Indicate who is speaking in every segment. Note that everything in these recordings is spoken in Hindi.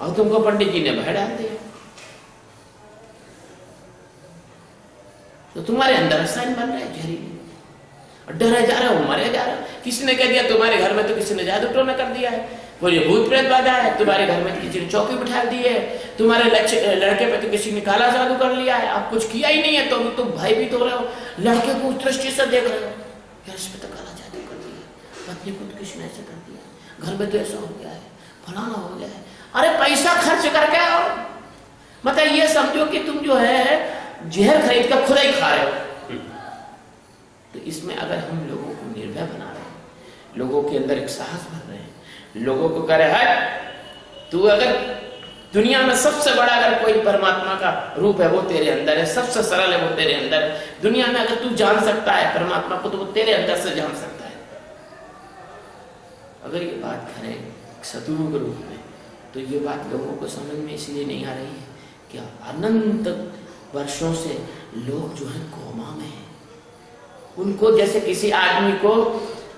Speaker 1: और तुमको पंडित जी ने भय डाल दिया, तो तुम्हारे अंदर रसायन बन रहे हैं जहरीले, और डरे जा रहे हो, मरे जा रहे हो। किसी ने कह दिया तुम्हारे घर में तो किसी ने जादू टोना कर दिया है, वो ये भूत प्रेत बाधा है, तुम्हारे घर में किसी ने चौकी बिठा दी है, तुम्हारे लड़के पे तो किसी ने काला जादू कर लिया है, आप कुछ किया ही नहीं है तो भी तुम भयभीत हो रहे हो, लड़के को उस दृष्टि से देख रहे हो, यार इस पे तो काला जादू कर दिया, पत्नी को तो किसी ने ऐसे कर दिया, घर में तो ऐसा हो गया है, फलाना हो गया है। अरे पैसा खर्च करके आओ, मतलब ये समझो कि तुम जो है जहर खरीद कर खुद ही खा रहे हो। तो इसमें अगर हम लोगों को निर्भय बना रहे हैं, लोगों के अंदर एक साहस भर रहे हैं, लोगों को कह रहे हैं तू अगर दुनिया में सबसे बड़ा अगर कोई परमात्मा का रूप है वो तेरे अंदर है, सबसे सरल है वो तेरे अंदर है, दुनिया में अगर तू जान सकता है परमात्मा को तो वो तेरे अंदर से जान सकता है। अगर ये बात करें सतगुरु के रूप में तो ये बात लोगों को समझ में इसलिए नहीं आ रही है कि अनंत वर्षों से लोग जो है कोमा में है, उनको जैसे किसी आदमी को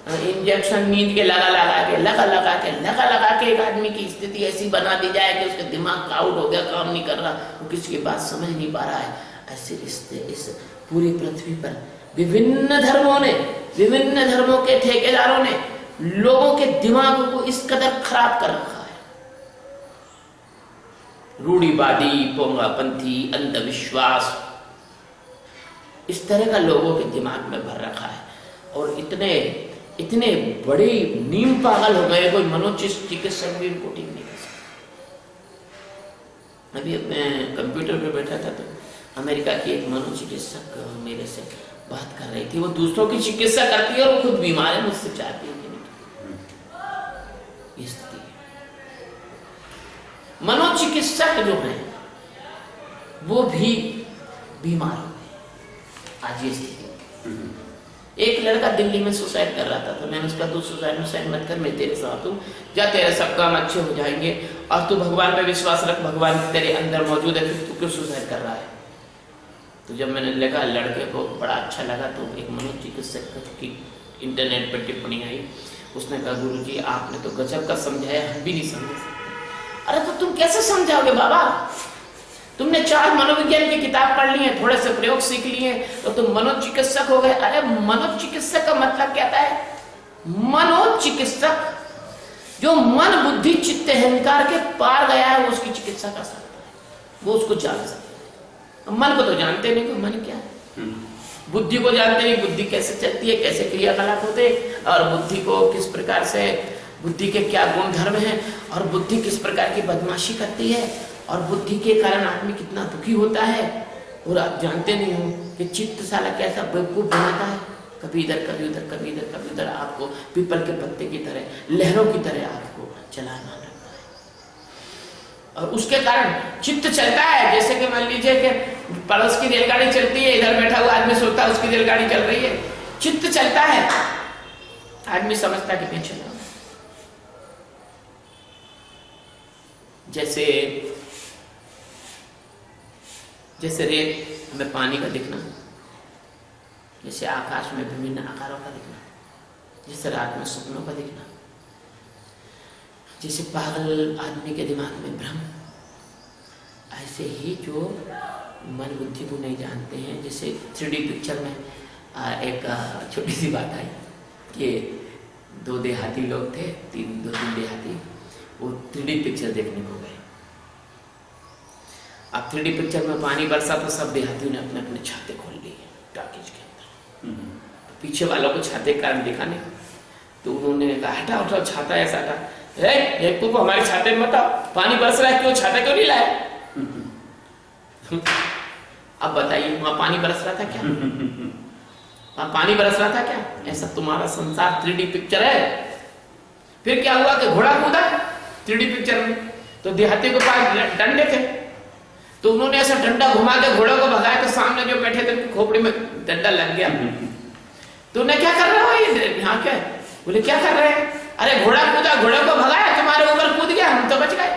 Speaker 1: इंजेक्शन नींद के लगा के एक आदमी की स्थिति ऐसी बना दी जाए कि उसका दिमाग आउट हो गया, काम नहीं कर रहा, वो किसी की बात समझ नहीं पा रहा है। ऐसे इस पूरी पृथ्वी पर विभिन्न धर्मों के ठेकेदारों ने लोगों के दिमागों को इस कदर खराब कर रखा है। रूढ़िवादी, पोंगापंथी, अंधविश्वास, इस तरह का लोगों के दिमाग में भर रखा है, और इतने बड़े नीम पागल हो गए, कोई मनोचिकित्सक भी इनको ठीक नहीं कर सकता। अभी मैं कंप्यूटर पे बैठा था तो अमेरिका की एक मनोचिकित्सक मेरे से बात कर रही थी, वो दूसरों की चिकित्सा करती है और वो खुद बीमार है, मुझसे चाहती है कि नहीं। स्थिति मनोचिकित्सक जो है वो भी बीमार हो गए आज ये स्थिति। एक लड़का दिल्ली में सुसाइड कर रहा था, तो मैंने उसका तू सुसाइड मत कर, मैं तेरे साथ हूँ, जा तेरे सब काम अच्छे हो जाएंगे, और तू भगवान पे विश्वास रख, भगवान तेरे अंदर मौजूद है, फिर तू क्यों सुसाइड कर रहा है। तो जब मैंने लगा लड़के को बड़ा अच्छा लगा, तो एक मनोचिकित्सक की इंटरनेट पर टिप्पणी आई, उसने कहा गुरुजी आपने तो गजब का समझाया, हम भी नहीं समझ सकते। अरे तो तुम कैसे समझाओगे बाबा, तुमने 4 मनोविज्ञान की किताब पढ़ ली है, थोड़े से प्रयोग सीख लिए, तो तुम मनोचिकित्सक हो गए। अरे मनोचिकित्सक का मतलब क्या है? मनोचिकित्सक जो मन बुद्धि चित्त अहंकार के पार गया है, वो उसकी चिकित्सा कर सकता है, वो उसको जान सकता है। मन को तो जानते नहीं कि मन क्या है, बुद्धि को जानते नहीं, बुद्धि कैसे चलती है, कैसे क्रियाकलाप होते हैं, और बुद्धि को किस प्रकार से, बुद्धि के क्या गुण धर्म है, और बुद्धि किस प्रकार की बदमाशी करती है, और बुद्धि के कारण आदमी कितना दुखी होता है। और आप जानते नहीं हो कि चित्त साला कैसा बेवकूफ बनाता है, कभी इधर कभी उधर, कभी इधर कभी उधर, आपको पीपल के पत्ते की तरह, लहरों की तरह आपको चलाना लगता है। और उसके कारण चित्त चलता है, जैसे कि मान लीजिए कि पड़ोस की रेलगाड़ी चलती है, इधर बैठा हुआ आदमी सोचता है उसकी रेलगाड़ी चल रही है, चित्त चलता है, आदमी समझता कि मैं चल रहा हूं। जैसे रेत में पानी का दिखना, जैसे आकाश में विभिन्न आकारों का दिखना, जैसे रात में सपनों का दिखना, जैसे पागल आदमी के दिमाग में भ्रम, ऐसे ही जो मन बुद्धि को नहीं जानते हैं। जैसे 3D पिक्चर में एक छोटी सी बात आई कि 2 देहाती लोग थे, 2-3 देहाती, वो 3D पिक्चर देखने को गए। अब 3D पिक्चर में पानी बरसा तो सब देहातियों ने अपने अपने छाते खोल लिए टाकीज के अंदर, तो पीछे वालों को छाते के कारण दिखा नहीं, तो उन्होंने कहा हटा उठाओ छाता ऐसा हटा, को हमारे छाते में बताओ पानी बरस रहा है, क्यों छाता क्यों नहीं लाए? अब बताइए वहां पानी बरस रहा था क्या? वहां पानी बरस रहा था क्या? ऐसा तुम्हारा संसार 3D पिक्चर है। फिर क्या हुआ कि घोड़ा कूदा 3D पिक्चर में, तो देहाती के पास डंडे थे, तो उन्होंने ऐसा डंडा घुमा के घोड़े को भगाया, तो सामने जो बैठे थे खोपड़ी में डंडा लग गया। तो उन्हें क्या कर रहे हो ये यहाँ क्या? बोले क्या कर रहे हैं? अरे घोड़ा कूदा, घोड़े को भगाया, तुम्हारे ऊपर कूद गया, हम तो बच गए।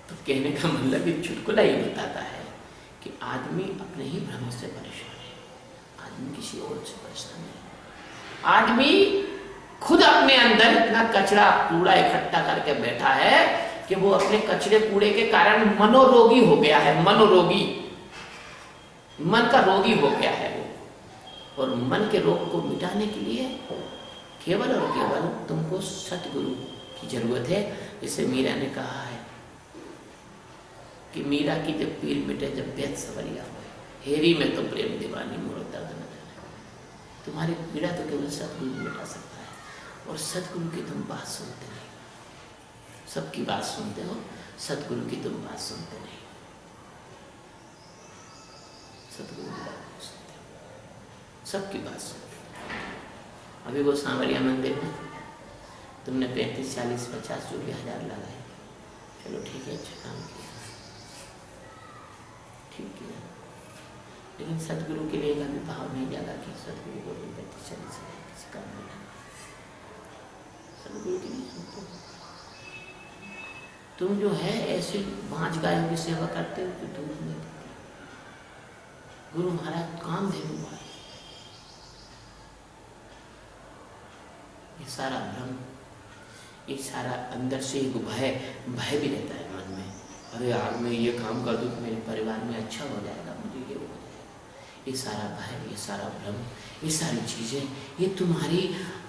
Speaker 1: तो कहने का मतलब ये चुटकुला ही बताता है कि आदमी अपने ही भ्रम से परेशान है, आदमी किसी और से परेशान है। आदमी खुद अपने अंदर इतना कचरा कूड़ा इकट्ठा करके बैठा है कि वो अपने कचरे कूड़े के कारण मनोरोगी हो गया है। मनोरोगी, मन का रोगी हो गया है वो। और मन के रोग को मिटाने के लिए केवल और केवल तुमको सतगुरु की जरूरत है। जैसे मीरा ने कहा है कि मीरा की जब पीर मिटे जब बेत सवरिया हो, हेरी में तो प्रेम दीवानी मोर दर्द न जाने। तुम्हारी पीड़ा तो केवल सतगुरु मिटा सकता है। और सतगुरु की तुम बात सुनते नहीं, सबकी बात सुनते हो, सतगुरु की तुम बात सुनते नहीं। सतगुरु की बात नहीं सुनते, सबकी बात सुनते हो। अभी वो सांवरिया मंदिर में तुमने 35, 40, 50 जो भी हजार लगाए, चलो ठीक है, अच्छा काम किया, ठीक किया, लेकिन सतगुरु के लिए कभी भाव नहीं जागा कि सतगुरु को 35, 40 किसी काम में लगा। सतगुरु की नहीं सुनते। तुम जो है ऐसे 5 गायों की सेवा करते हो तो दूध नहीं देते। गुरु महाराज काम धेनु भाई, ये सारा भ्रम, ये सारा अंदर से एक भय भी रहता है मन में। अरे यार मैं ये काम कर दूं तो मेरे परिवार में अच्छा हो जाएगा, मुझे ये हो जाएगा। ये सारा भय, ये सारा भ्रम, ये सारी चीजें, ये तुम्हारी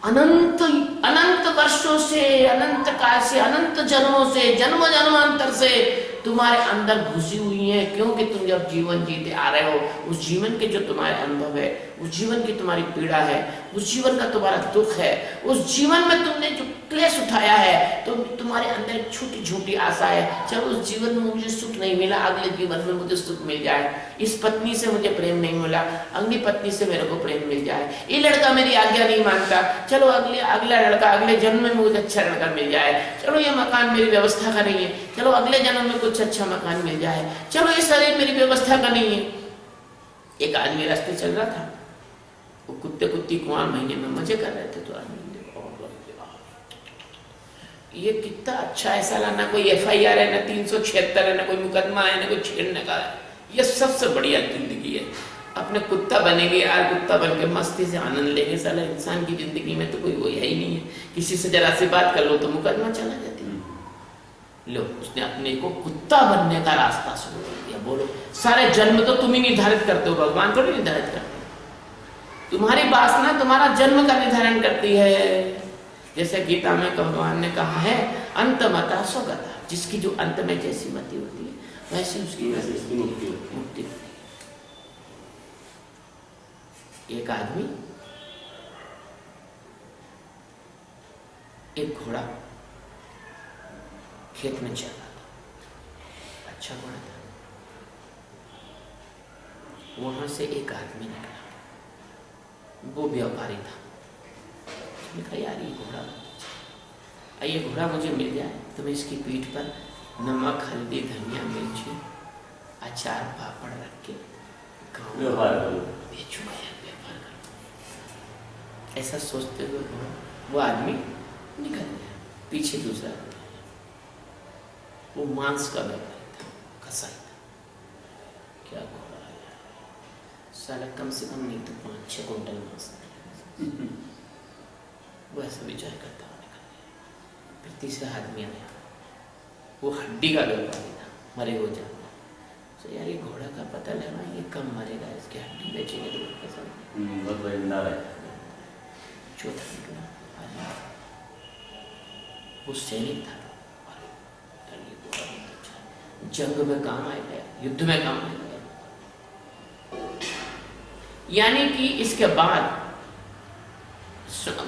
Speaker 1: अनंत अनंत वर्षों से, अनंत काल से, अनंत जन्मों से, जन्म जन्मांतर से तुम्हारे अंदर घुसी हुई है। क्योंकि तुम जब जीवन जीते आ रहे हो, उस जीवन के जो तुम्हारे अनुभव है, उस जीवन की तुम्हारी पीड़ा है, उस जीवन का तुम्हारा दुख है, उस जीवन में तुमने जो क्लेश उठाया है, तो तुम्हारे अंदर एक छोटी छोटी आशा है, चलो उस जीवन में मुझे सुख नहीं मिला, अगले जीवन में मुझे सुख मिल जाए। इस पत्नी से मुझे प्रेम नहीं मिला, अगली पत्नी से मेरे को प्रेम मिल जाए। ये लड़का मेरी आज्ञा नहीं मानता, चलो अगला लड़का अगले जन्म में मुझे अच्छा लड़का मिल जाए। चलो ये मकान मेरी व्यवस्था का नहीं है, चलो अगले जन्म में कुछ अच्छा मकान मिल जाए। चलो ये शरीर मेरी व्यवस्था का नहीं है। एक आदमी रास्ते चल रहा था, वो कुत्ते कुत्ती कुआं महीने में मजे कर रहे थे, तो आदमी ये कितना अच्छा है साला, ना कोई FIR है, ना 376 है, ना कोई मुकदमा है, ना कोई छेड़ने का है। ये सबसे बढ़िया जिंदगी है। अपने कुत्ता बनेंगे यार, कुत्ता बन के मस्ती से आनंद लेंगे। साला इंसान की जिंदगी में तो कोई वो है ही नहीं है। किसी से जरा सी बात कर लो तो मुकदमा चला जाती है। लो, उसने अपने को कुत्ता बनने का रास्ता शुरू कर दिया। बोलो, सारे जन्म तो तुम ही निर्धारित करते हो, भगवान थोड़ी निर्धारित करते। तुम्हारी वासना तुम्हारा जन्म का निर्धारण करती है। जैसे गीता में भगवान ने कहा है, अंतमता स्वगता, जिसकी जो अंत में जैसी मति होती है वैसी उसकी मुक्ति। एक आदमी, एक घोड़ा खेत में चल रहा था, अच्छा घोड़ा था। वहां से एक आदमी निकला, वो व्यापारी था। लिखा यार ये घोड़ा मुझे मिल जाए तो मैं इसकी पीठ पर नमक, हल्दी, धनिया, मिर्ची, अचार, पापड़ रख के व्यापार बेचूंगा यार, व्यापार करूँ। ऐसा सोचते हुए वो आदमी निकल गया। पीछे दूसरा वो मांस का व्यापारी था, कसाई था। क्या घोड़ा आया साला, कम से कम नहीं तो 5-6 कुंटल मांस। वो ऐसा विचार करता हुआ निकल गया। फिर तीसरा आदमी आया, वो हड्डी का व्यापारी था, मरे हो जाए तो यार ये घोड़ा का पता लगा, ये कम मरेगा, इसकी हड्डी बेचेंगे तो बहुत पैसा। चौथा निकला, वो सैनिक था, जंग में काम आएगा, युद्ध में काम आएगा। यानी कि इसके बाद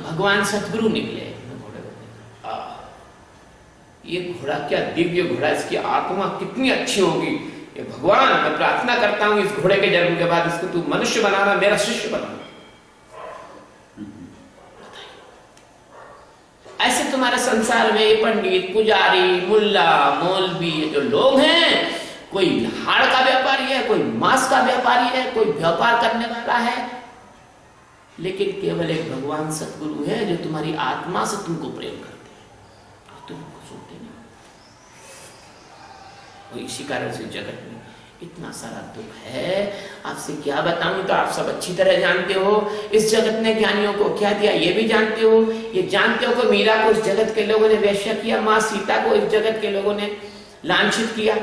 Speaker 1: भगवान सतगुरु निकले घोड़े को। ये घोड़ा क्या दिव्य घोड़ा, इसकी आत्मा कितनी अच्छी होगी। ये भगवान, मैं प्रार्थना करता हूं इस घोड़े के जन्म के बाद इसको तू मनुष्य बनाना, मेरा शिष्य बनाना। ऐसे तुम्हारे संसार में ये पंडित, पुजारी, मुल्ला, मौलवी, जो लोग हैं, कोई हाड़ का व्यापारी है, कोई मांस का व्यापारी है, कोई व्यापार करने वाला है, लेकिन केवल एक भगवान सतगुरु है जो तुम्हारी आत्मा से तुमको प्रेम करते हैं और तुमको सुनते नहीं। और इसी कारण से जगत में इतना सारा दुख है, आपसे क्या बताऊं। तो आप सब अच्छी तरह जानते हो इस जगत ने ज्ञानियों को क्या दिया, ये भी जानते हो। ये जानते हो कि मीरा को इस जगत के लोगों ने वैश्य किया, माँ सीता को इस जगत के लोगों ने लांछित किया।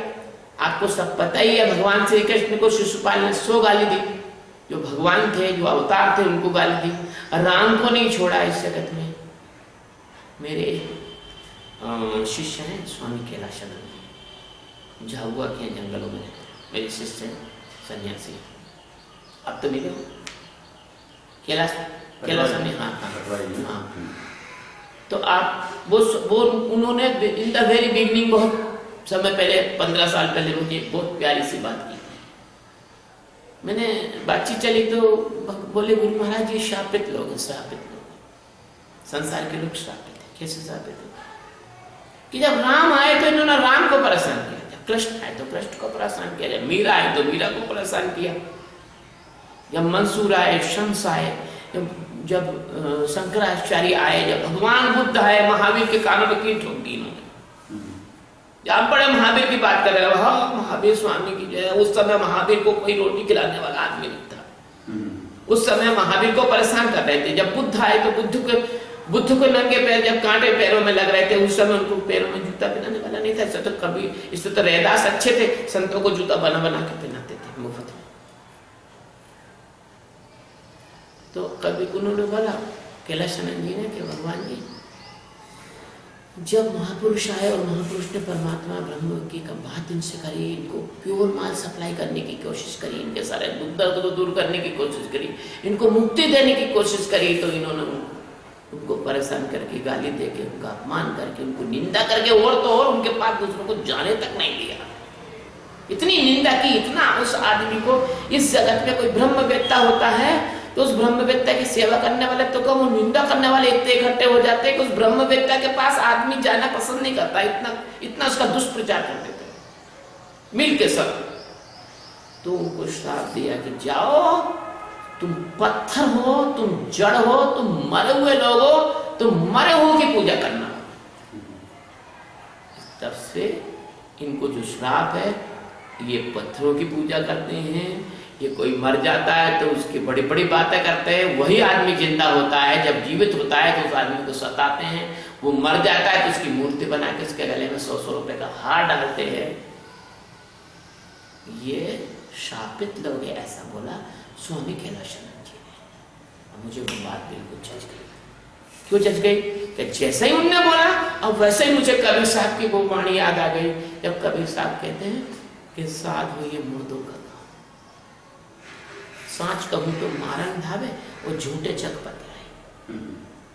Speaker 1: आपको सब पता ही है, भगवान श्री कृष्ण को शिशुपाल ने 100 गाली दी। जो भगवान थे, जो अवतार थे, उनको गाली दी। राम को नहीं छोड़ा इस जगत में। मेरे शिष्य हैं स्वामी कैलाशानंद, झाबुआ के जंगलों में मेरे शिष्य हैं, सन्यासी। अब तो मिले हो कैलाशानंद? हाँ। तो आप वो उन्होंने इन द वेरी बिगनिंग बहुत समय पहले, 15 साल पहले मुझे बहुत प्यारी सी बात की। मैंने बातचीत चली तो बोले, गुरु महाराज ये शापित लोग हैं, श्रापित लोग, संसार के लोग श्रापित है। कैसे श्रापित है? कि जब राम आए तो इन्होंने राम को परेशान किया, जब कृष्ण आए तो कृष्ण को परेशान किया, जब मीरा आए तो मीरा को परेशान किया, जब मंसूर आए, शम्स आए, जब शंकराचार्य आए, जब भगवान बुद्ध आए, महावीर के कानों में कील ठोक दी इन्होंने। आप बड़े महावीर की बात कर रहे हो, हाँ महावीर स्वामी की जय। उस समय महावीर को कोई रोटी खिलाने वाला आदमी नहीं था। उस समय महावीर को परेशान कर रहे थे। जब बुद्ध आए तो बुद्ध को नंगे पैर जब कांटे पैरों में लग रहे थे, उस समय उनको पैरों में जूता पहनाने वाला नहीं था। तो कभी इससे तो रैदास अच्छे थे, संतों को जूता बना बना के पहनाते थे मुफ्त में। तो कभी उन्होंने बोला कैलाशानंद जी ने कि भगवान जी, जब महापुरुष आए और महापुरुष ने परमात्मा ब्रह्म की बात इनसे करी, इनको प्योर माल सप्लाई करने की कोशिश करी, इनके सारे दुख दर्द को दूर करने की कोशिश करी, इनको मुक्ति देने की कोशिश करी, तो इन्होंने उनको परेशान करके, गाली देके, उनका अपमान करके, उनको निंदा करके, और तो और उनके पास दूसरों को जाने तक नहीं दिया। इतनी निंदा की, इतना। उस आदमी को इस जगत में कोई ब्रह्मवेत्ता होता है तो उस ब्रह्मवेत्ता की सेवा करने वाले तो कम, निंदा करने वाले इतने इकट्ठे हो जाते हैं कि उस ब्रह्मवेत्ता के पास आदमी जाना पसंद नहीं करता। इतना उसका दुष्प्रचार कर देते हैं मिल के सब। तो उनको श्राप दिया कि जाओ, तुम पत्थर हो, तुम जड़ हो, तुम मरे हुए लोग हो, तुम मरे हुए की पूजा करना। तब से इनको जो श्राप है, ये पत्थरों की पूजा करते हैं। ये कोई मर जाता है तो उसकी बड़ी बड़ी बातें करते हैं। वही आदमी जिंदा होता है, जब जीवित होता है तो उस आदमी को सताते हैं। वो मर जाता है तो उसकी मूर्ति बना के उसके गले में 100-100 रुपए का हार डालते हैं। ये शापित लोग है, ऐसा बोला स्वामी कैलाशानंद जी ने। मुझे वो बात बिल्कुल जच गई। क्यों जच गई? कि जैसे ही उनने बोला, अब वैसे ही मुझे कबीर साहब की वो वाणी याद आ गई। जब कबीर साहब कहते हैं कि साध हुई मुर्दों का सांच कहूं तो मारन धावे और झूठे चक पतराए।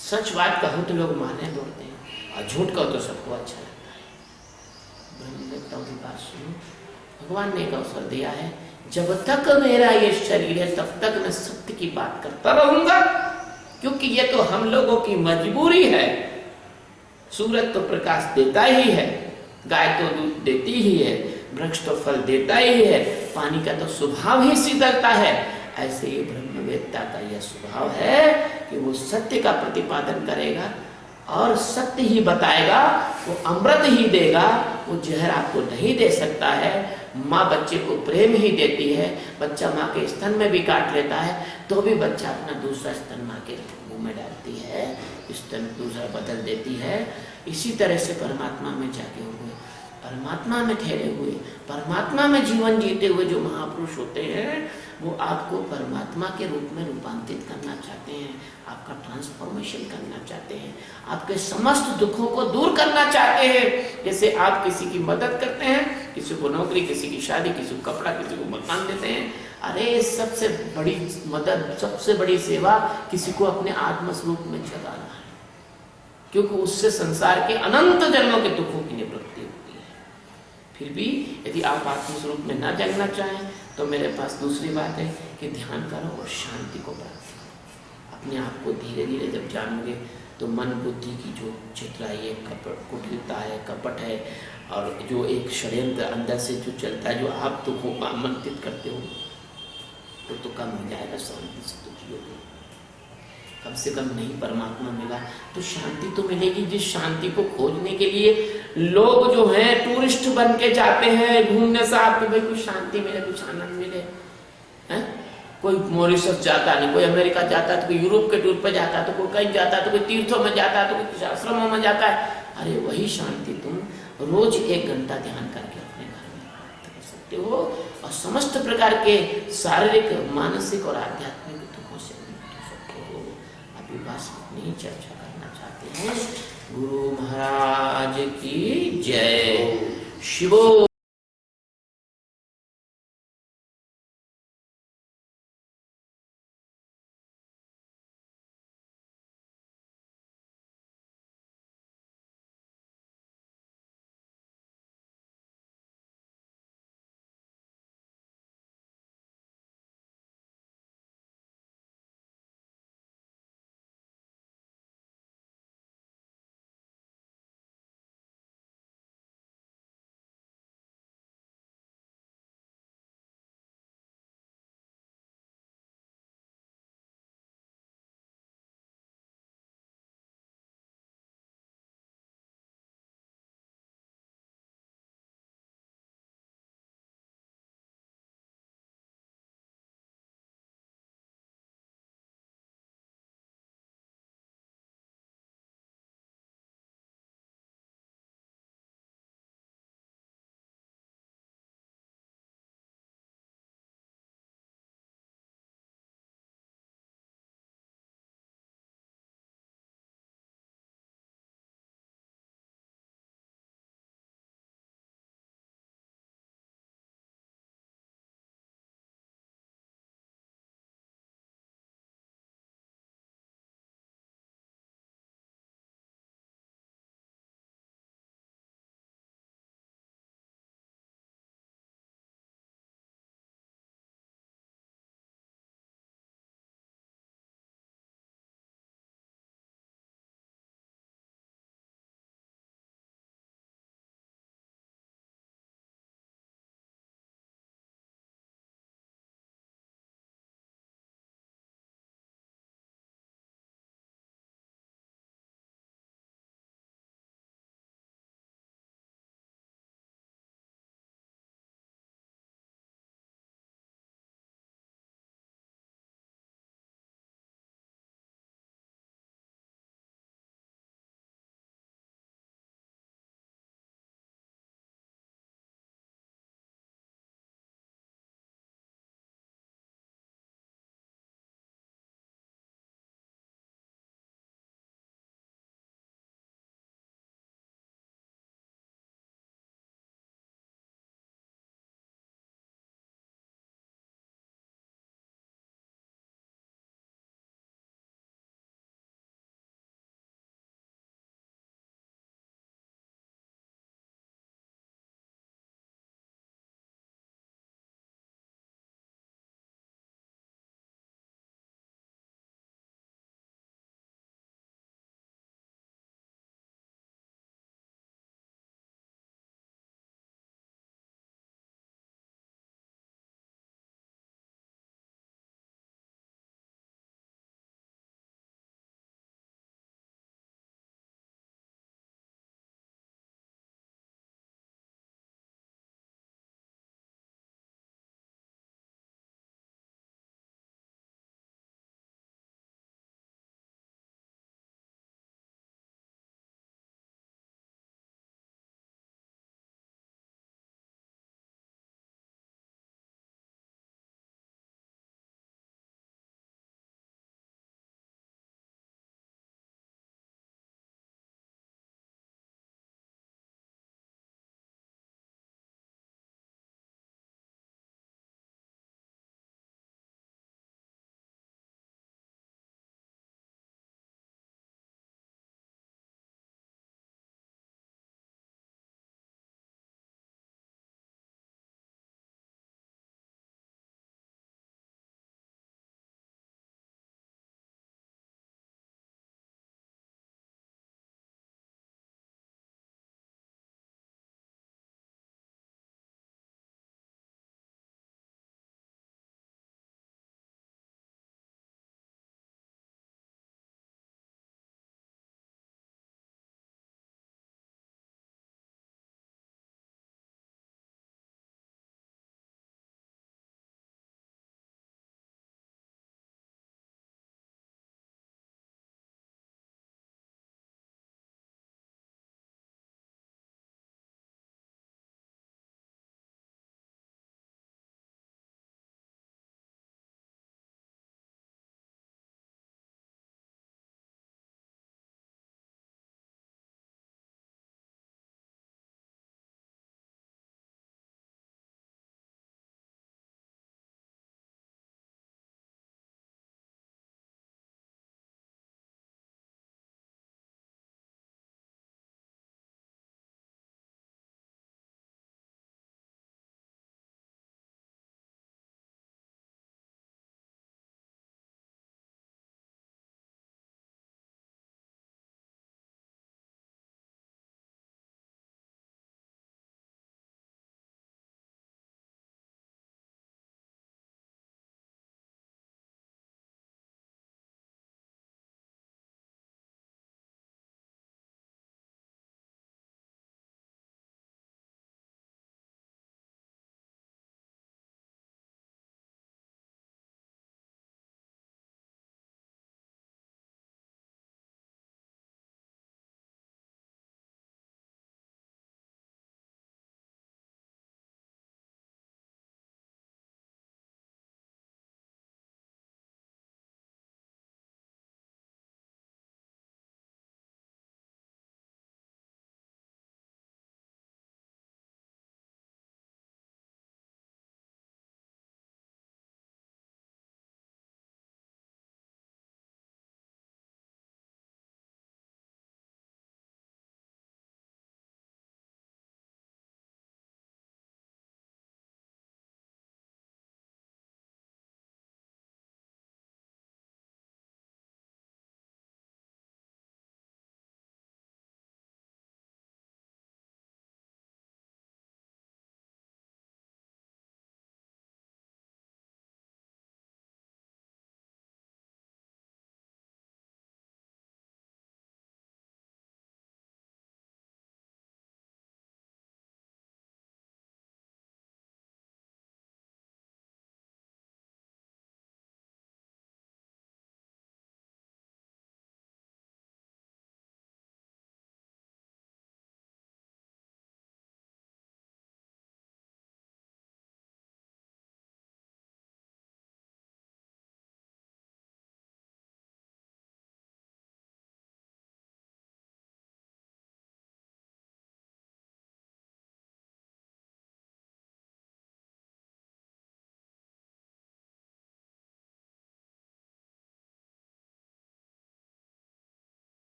Speaker 1: सच बात कहूं तो लोग मारने दौड़ते हैं और झूठ कहो तो सबको अच्छा लगता है। ब्रह्मवेत्ताओं की बात सुनो, भगवान ने एक अवसर दिया है, जब तक मेरा ये शरीर है तब तक मैं सत्य की बात करता रहूंगा, क्योंकि ये तो हम लोगों की मजबूरी है। सूरज तो प्रकाश देता ही है, गाय तो दूध देती ही है, वृक्ष तो फल देता ही है, पानी का तो स्वभाव ही शीतलता है। ऐसे ही ब्रह्मवेत्ता का यह स्वभाव है कि वो सत्य का प्रतिपादन करेगा और सत्य ही बताएगा। वो अमृत ही देगा, वो जहर आपको नहीं दे सकता है। माँ बच्चे को प्रेम ही देती है। बच्चा माँ के स्तन में भी काट लेता है तो भी बच्चा अपना दूसरा स्तन माँ के मुंह में डालती है, स्तन दूसरा बदल देती है। इसी तरह से परमात्मा में जागे हुए, परमात्मा में ठहरे हुए, परमात्मा में जीवन जीते हुए जो महापुरुष होते हैं, वो आपको परमात्मा के रूप में रूपांतरित करना चाहते हैं, आपका ट्रांसफॉर्मेशन करना चाहते हैं, आपके समस्त दुखों को दूर करना चाहते हैं। जैसे आप किसी की मदद करते हैं, किसी को नौकरी, किसी की शादी, किसी को कपड़ा, किसी को मकान देते हैं। अरे सबसे बड़ी मदद, सबसे बड़ी सेवा किसी को अपने आत्मस्वरूप में जगाना है, क्योंकि उससे संसार के अनंत जन्मों के दुखों की निवृत्ति होती है। फिर भी यदि आप आत्मस्वरूप में न जगना चाहें तो मेरे पास दूसरी बात है कि ध्यान करो और शांति को प्राप्त करो। अपने आप को धीरे धीरे जब जानोगे तो मन बुद्धि की जो चित्राई है, कुटिलता है, कपट है, और जो एक षड्यंत्र अंदर से जो चलता है, जो आप दुखों को आमंत्रित करते हो, तो कम हो जाएगा। शांति से तो जियोगे। कम से कम नहीं परमात्मा मिला तो शांति तो मिलेगी। जिस शांति को खोजने के लिए लोग जो हैं टूरिस्ट बन के जाते हैं घूमने से, आपको भाई कुछ शांति मिले, कुछ आनंद मिले, हैं? कोई मॉरिशस जाता है, कोई अमेरिका जाता है, तो कोई यूरोप के टूर पे जाता है, तो कोई कहीं जाता है, तो कोई तीर्थों में जाता है, तो कोई कुछ आश्रमों में जाता है। अरे वही शांति तुम रोज 1 घंटा ध्यान करके अपने घर में प्राप्त कर सकते हो और समस्त प्रकार के शारीरिक, मानसिक और आध्यात्मिक दुखों से मुक्त हो सकते हो। अभी बस इतनी चर्चा करना चाहते हैं। गुरु महाराज की जय। शिवो